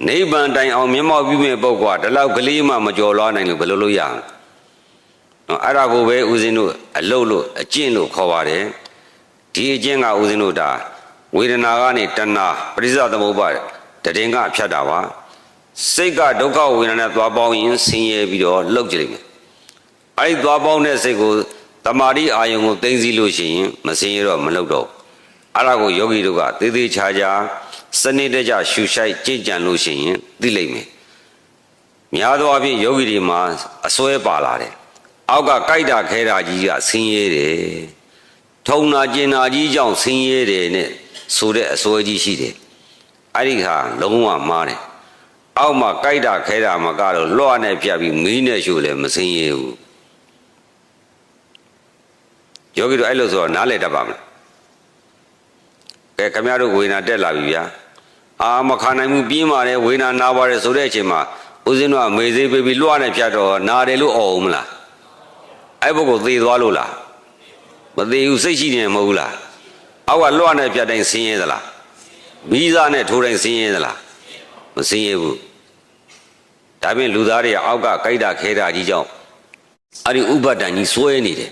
နိဗ္ဗာန်တိုင်အောင်မျက်မှောက်ပြုမဲ့ပုဂ္ဂိုလ်ကဒီလောက်ကလေးမှမကြော်လွားနိုင်လို့ဘယ်လိုလုပ်ရအောင်နော်အဲ့ဒါကိုပဲဦးဇင်းတို့အလုပ်လို့အကျင့်လို့ခေါ်ပါတယ်ဒီအကျင့်ကဦးဇင်းတို့ဒါဝေဒနာကနေတဏှာပရိစ္ဆသမုပ္ပါတည်ငါဖြတ်တာပါစိတ်ကဒုက္ခဝေဒနာနဲ့သွားပေါင်းရင်ဆင်းရဲပြီးတော့လှုပ်ကြလိမ့်မယ်အဲ့ဒီသွားပေါင်းတဲ့စိတ်ကိုတမာတိအာယုံကိုသိသိလို့ရှိရင်မဆင်းရဲတော့မလှုပ်တော့အဲ့ဒါကိုယောဂီတို့ကသေသေးချာချာစနစ်တကျရှူရှိုက်ကြည်ကြံလို့ရှိရင်သိလိမ့်မယ်များသောအားဖြင့်ယောဂီတွေမှာအစွဲပါလာတယ်အောက်ကကြိုက်တာခဲတာကြီးကဆင်းရဲတယ်ထုံနာကျင်နာကြီးကြောင့်ဆင်းရဲတယ်နဲ့ဆိုတဲ့အစွဲကြီးရှိတယ်အဲ့ဒီဟာလုံးဝမှားတယ်အောက်မှာကြိုက်တာခဲတာမကတော့လွှတ်နဲ့ပြတ်ပြီးမီးနဲ့ရှုလည်းမဆင်းရဲဘူးယောဂီတို့အဲ့လိုဆိုတော့နားလည်တတ်ပါမလားကဲခင်ဗျားတို့ဝေဒနာတက်လာပြီဗျာအာမခံနိုင်မှုပြင်းပါတယ်ဝေဒနာနာပါတယ်ဆိုတဲ့အချိန်မှာဦးဇင်းတို့ကမေးသေးပြီးလွှတ်နဲ့ပြတ်တော့နာတယ်လို့អော်မလားအဲ့ဘုကိုသေသွားလို့လားမသေးဘူးစိတ်ရှိနေမဟုတ်ဘူးလားအောက်ကလွှတ်နဲ့ပြတ်တိုင်းဆင်းရဲသလားမိသားနဲ့ထိုးတိုင်းဆင်းရဲသလားမဆင်းရဲဘူးဒါပြင်လူသားတွေကအောက်ကကြိုက်တာခဲတာကြီးကြောင့်အဲ့ဒီဥပဒ္ဒန်ကြီးစွဲနေတယ်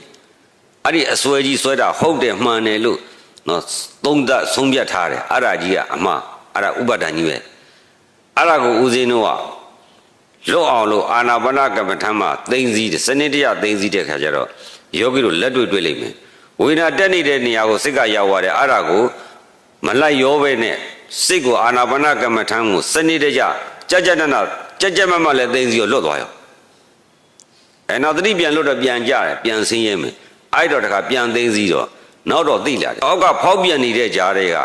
အဲ့ဒီအစွဲကြီးစွဲတာဟုတ်တယ်မှန်တယ်လို့နော်သုံးသပ်ဆုံးဖြတ်ထားတယ်အဲ့ဒါကြီးကအမှားအဲ့ဒါဥပဒ္ဒန်ကြီးပဲအဲ့ဒါကိုဦးဇင်းတို့ကလွတ်အောင်လို့အာနာပါနကမ္မထမ်းမှာသိသိတယ်စနစ်တရသိသိတဲ့ခါကျတော့ ယောဂီတို့လက်တွေ့လိမ့်မယ်ဝေဒနာတက်နေတဲ့နေရာကိုစိတ်ကရောက်သွားတယ်အဲ့ဒါကိုမလိုက်ရောပဲနဲ့စိတ်ကိုအာနာပါနကမ္မထံကိုစနစ်တကျကြက်မမလည်းသိသိရောလွတ်သွားရောနောက်တတိပြန်လွတ်တော့ပြန်ကြတယ်ပြန်ဆင်းရဲမယ်အဲ့တော့တခါပြန်သိသိတော့နောက်တော့သိလာတယ်အောက်ကဖောက်ပြန်နေတဲ့ကြားတွေက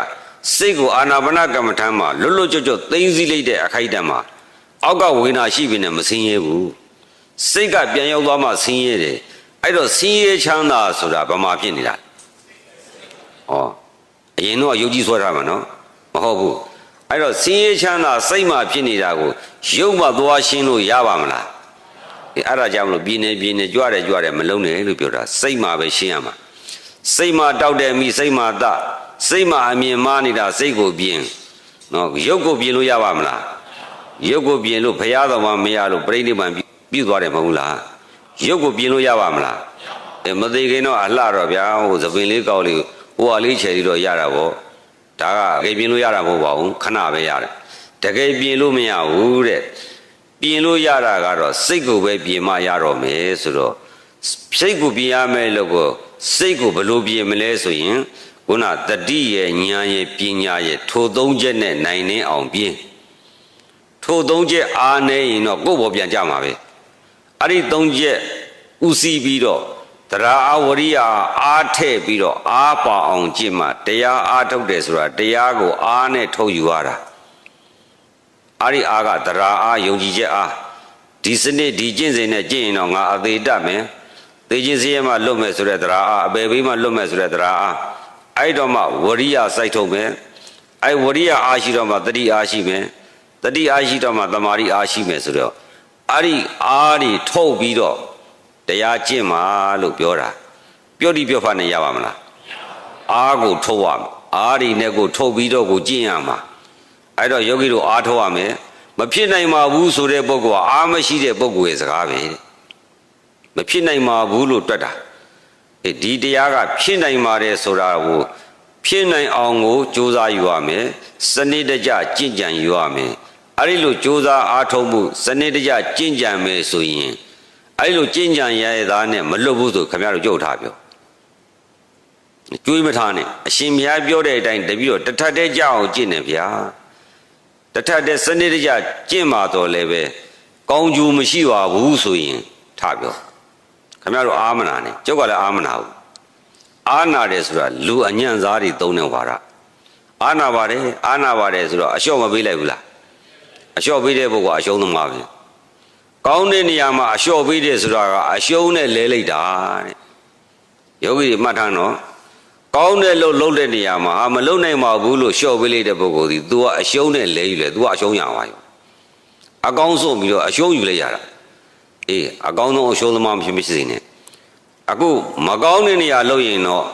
စိတ်ကိုအာနာပါနကမ္မထံမှာလွတ်ကျွတ်သိသိလိုက်တဲ့အခိုက်အတန့်မှာအောက်ကဝေဒနာရှိပြီနဲ့မဆင်းရဲဘူးစိတ်ကပြန်ရောက်သွားမှဆင်းရဲတယ်အဲ့တော့ဆင်းရဲချမ်းသာဆိုတာဘာမှဖြစ်နေတာဩအရင်တော့ယုတ်ကြီးဆွဲထားမှာနော်မဟုတ်ဘူးအဲ့တော့ဆင်းရဲချမ်းသာစိတ်မှဖြစ်နေတာကိုရုပ်မှသွားရှင်းလို့ရပါမလားအဲ့ဒါကြောင့်မလို့ပြင်းနေကြွတယ်မလုံးနဲ့လို့ပြောတာစိတ်မှပဲရှင်းရမှာစိတ်မှတောက်တယ်မိစိတ်မှတစိတ်မှအမြင်မှားနေတာစိတ်ကိုပြင်းနော်ရုပ်ကိုပြင်းလို့ရပါမလားရုပ်ကိုပြင်းလို့ဘုရားတော်မှာမရလို့ပြိဋိဘံပြုသွားတယ်မဟုတ်လားရုပ်ကိုပြင်းလို့ရပါမလားမသေးခင်တော့အလှတော့ဗျာဟိုသပင်လေးကောက်လေးဟိုဟာလေးချယ်ပြီးတော့ရတာပေါ့ဒါကတကယ်ပြင်းလို့ရတာမဟုတ်ပါဘူးခဏပဲရတယ်တကယ်ပြင်းလို့မရဘူးတဲ့ပြင်လို့ရတာကတော့စိတ်ကိုပဲပြင်မှရတော့မယ်ဆိုတော့စိတ်ကိုပြင်ရမယ်လို့ကိုစိတ်ကိုဘယ်လိုပြင်မလဲဆိုရင်ခုနတတိရဲ့ဉာဏ်ရဲ့ပညာရဲ့ထိုသုံးချက်နဲ့နိုင်နေအောင်ပြင်ထိုသုံးချက်အားနေရင်တော့ကိုယ့်ဘောပြန်ကြမှာပဲအဲ့ဒီသုံးချက်ဥစည်းပြီးတော့တရားအဝရိယအားထည့်ပြီးတော့အားပါအောင်ကြည့်မှတရားအားထုတ်တယ်ဆိုတာတရားကိုအားနဲ့ထုတ်ယူရတာအဲ့ဒီအားကတရားအားယုံကြည်ချက်အားဒီစနစ်ဒီကျင့်စဉ်နဲ့ကျင့်ရင်တော့ငါအသေးတတ်မယ်သေခြင်းစည်းရမှလွတ်မယ်ဆိုတဲ့တရားအားအပေဘေးမှလွတ်မယ်ဆိုတဲ့တရားအားအဲ့တော့မှဝရိယစိုက်ထုတ်မယ်အဲ့ဝရိယအားရှိတော့မှတတိအားရှိမယ်တတိအားရှိတော့မှတမာတိအားရှိမယ်ဆိုတော့အဲ့ဒီအားဒီထုတ်ပြီးတော့တရားကျင့်မှာလို့ပြောတာပြောတိပြောဖတ်နေရပါမလားအားကိုထုတ်ရမယ်အားဒီနဲ့ကိုထုတ်ပြီးတော့ကိုကျင့်ရမှာအဲ့တော့ယောဂီတို့အားထုတ်ရမယ်မဖြစ်နိုင်ပါဘူးဆိုတဲ့ပုဂ္ဂိုလ်ကအားမရှိတဲ့ပုဂ္ဂိုလ်ရဲ့စကားပဲမဖြစ်နိုင်ပါဘူးလို့တွက်တာဒီတရားကဖြစ်နိုင်ပါတယ်ဆိုတာကိုဖြစ်နိုင်အောင်ကိုကြိုးစားယူရမယ်စနစ်တကျကြင့်ကြံယူရမယ်အဲ့ဒီလိုကြိုးစားအားထုတ်မှုစနစ်တကျကြင့်ကြံမယ်ဆိုရင်အဲ့လိုကြင့်ကြံရတဲ့သားနဲ့မလွတ်ဘူးဆိုခင်ဗျားတို့ကြုတ်ထားပြောကျွေးမထားနဲ့အရှင်မြတ်ပြောတဲ့အတိုင်းတပည့်တော်တထက်တည်းကြအောင်ကြင့်နေဗျာတထက်တည်းစနစ်တကျကြင့်ပါတော့လည်းပဲကောင်းကျိုးမရှိပါဘူးဆိုရင်ထားပြောခင်ဗျားတို့အာမနာနဲ့ကျုပ်ကလည်းအာမနာဘူးအာနာတယ်ဆိုတာလူအညံ့စားတွေသုံးတဲ့ဝါဒအာနာပါတယ်ဆိုတော့အလျှော့မပေးလိုက်ဘူးလားအလျှော့ပေးတဲ့ပုဂ္ဂိုလ်အရှုံးသမားပဲကောင်းတဲ့နေရာမှာအလျှော့ပေးတယ်ဆိုတာကအရှုံးနဲ့လဲလိုက်တာတဲ့ယောဂီတွေမှတ်ထားနော်ကောင်းတဲ့လို့လုံးတဲ့နေရာမှာမလုံးနိုင်ပါဘူးလို့လျှော့ပေးလိုက်တဲ့ပုဂ္ဂိုလ်ဒီ तू ကအရှုံးနဲ့လဲယူလေ तू ကအရှုံးရပါရောအကောင်းဆုံးပြီးတော့အရှုံးယူလိုက်ရတာအကောင်းဆုံးအရှုံးသမားမဖြစ်မရှိစေနဲ့အခုမကောင်းတဲ့နေရာလုံးရင်တော့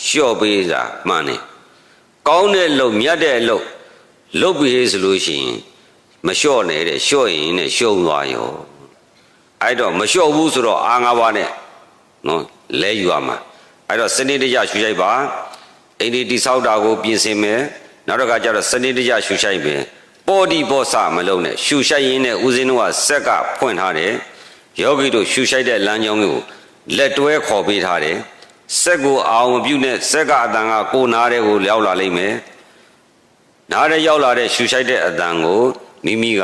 လျှော့ပေးတာမှန်တယ်ကောင်းတဲ့လို့မြတ်တဲ့လို့လုပ်ပြီးဆိုလို့ရှိရင်မလျှော့နဲ့တဲ့လျှော့ရင်နဲ့ရှုံးသွားရောအဲ့တော့မလျှော့ဘူးဆိုတော့အား၅ပါးနဲ့နော်လဲယူရမှာအဲ့တော့စနစ်တကျရှုရှိုက်ပါအိန္ဒိတိဆောက်တာကိုပြင်ဆင်မယ်နောက်တစ်ခါကျတော့စနစ်တကျရှုရှိုက်မယ်ပေါ်ဒီပေါ်စမလုံးနဲ့ရှုရှိုက်ရင်းနဲ့ဦးဇင်းတို့ကဆက်ကဖွင့်ထားတယ်ယောဂီတို့ရှုရှိုက်တဲ့လမ်းကြောင်းကိုလက်တွဲခေါ်ပေးထားတယ်စက်ကိုအောင်ပြုနဲ့စက်ကအတန်ကကိုနားတဲ့ကိုရောက်လာလိမ့်မယ်နားတဲ့ရောက်လာတဲ့ရှုရှိုက်တဲ့အတန်ကိုမိမိက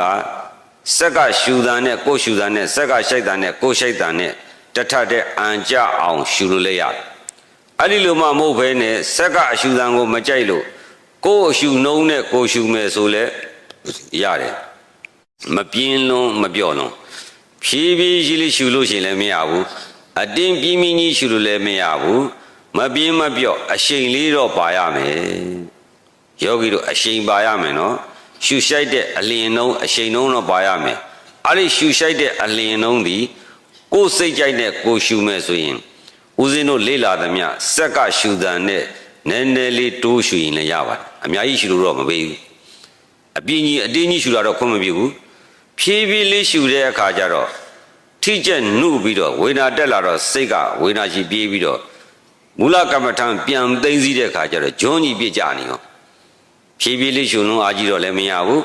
စက်ကရှူတန်နဲ့ကိုရှူတန်နဲ့စက်ကရှိုက်တန်နဲ့ကိုရှိုက်တန်နဲ့တထတဲ့အံကြအောင်ရှူလို့လည်းရတယ်အဲ့ဒီလိုမှမဟုတ်ဘဲနဲ့စက်ကအရှူတန်ကိုမကြိုက်လို့ကိုအရှူနှုံးနဲ့ကိုရှူမယ်ဆိုလဲရတယ်မပြင်းလုံးမပြော့လုံးဖြည်းဖြည်းလေးရှူလို့ရှိရင်လည်းမရဘူးအတင်းပြင်းပြင်းကြီးရှူလို့လည်းမရဘူးမပြင်းမပြော့အရှိန်လေးတော့ပါရမယ်ယောဂီတို့အရှိန်ပါရမယ်နော်ရှူရှိုက်တဲ့အလင်းနှုံးအရှိန်နှုံးတော့ပါရမယ်အဲ့ဒီရှူရှိုက်တဲ့အလင်းနှုံးဒီကိုယ်စိတ်ကြိုက်တဲ့ကိုရှူမယ်ဆိုရင်ဦးဇင်းတို့လေးလာသမျှစက်ကရှူတန်နဲ့နည်းနည်းလေးတိုးရှူရင်လည်းရပါတယ်အများကြီးရှူလို့တော့မပေးဘူးအပြင်းကြီးအတင်းကြီးရှူတာတော့ခွင့်မပြုဘူးဖြည်းဖြည်းလေးရှူတဲ့အခါကျတော့ထိကျက်နှုတ်ပြီးတော့ဝေဒနာတက်လာတော့စိတ်ကဝေဒနာရှိပြေးပြီးတော့မူလကမ္မထံပြန်သိသိတဲ့အခါကျတော့ဂျွန်းကြီးပြကြနေရောဖြည်းဖြည်းလေးရှူလုံးအားကြီးတော့လည်းမရဘူး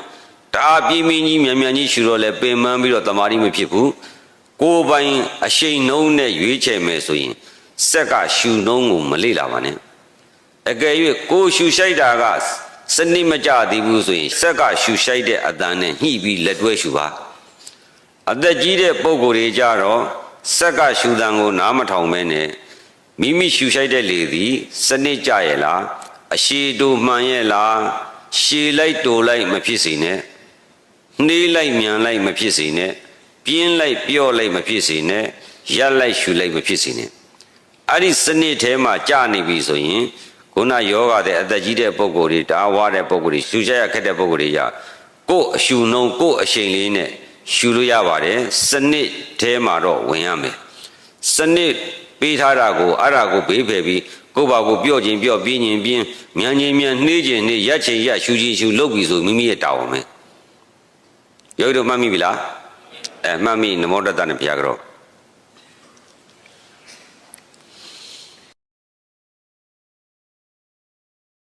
တအားပြင်းပြင်းကြီးမြန်မြန်ကြီးရှူတော့လည်းပင်ပန်းပြီးတော့တမာတိမဖြစ်ဘူးကိုယ်ပိုင်အရှိန်နှုံးနဲ့ရွေးချယ်မယ်ဆိုရင် ဆက်ကရှူနှုံးကိုမလေ့လာပါနဲ့အကယ်၍ကိုရှူရှိုက်တာကစနစ်မကြသေးဘူးဆိုရင်ဆက်ကရှူရှိုက်တဲ့အတန်နဲ့ညှိပြီးလက်တွဲရှူပါအသက်ကြီးတဲ့ပုံကိုယ်တွေကြတော့ဆက်ကရှူတန်ကိုနားမထောင်မဲနဲ့မိမိရှူရှိုက်တဲ့လေသည်စနစ်ကြရဲ့လားအရှိတူမှန်ရဲ့လားရှည်လိုက်တိုလိုက်မဖြစ်စေနဲ့နှေးလိုက်မြန်လိုက်မဖြစ်စေနဲ့ပြင်းလိုက်ပြော့လိုက်မဖြစ်စေနဲ့ရက်လိုက်ရှူလိုက်မဖြစ်စေနဲ့အဲ့ဒီစနစ်ထဲမှာကြာနေပြီဆိုရင်ခုနယောဂတဲ့အသက်ကြီးတဲ့ပုဂ္ဂိုလ်တွေတာဝါတဲ့ပုဂ္ဂိုလ်တွေရှူချက်ရခက်တဲ့ပုဂ္ဂိုလ်တွေကကိုယ်အရှူနှုံးကိုယ်အရှိန်လေးနဲ့ရှူလို့ရပါတယ်စနစ်ထဲမှာတော့ဝင်ရမယ်စနစ်ပေးထားတာကိုအဲ့ဒါကိုဘေးဖယ်ပြီးကိုယ့်ဘာကိုပြော့ခြင်းပြော့ပြင်းခြင်းပြင်းမြန်ခြင်းမြန်နှေးခြင်းနှေးရက်ခြင်းရက်ရှူခြင်းရှူလုပ်ပြီဆိုမိမိရဲ့တာဝန်ပဲယောဂီတို့မှတ်မိပြီလားမှတ်မိနမောတတ္တနဲ့ဘုရားကြော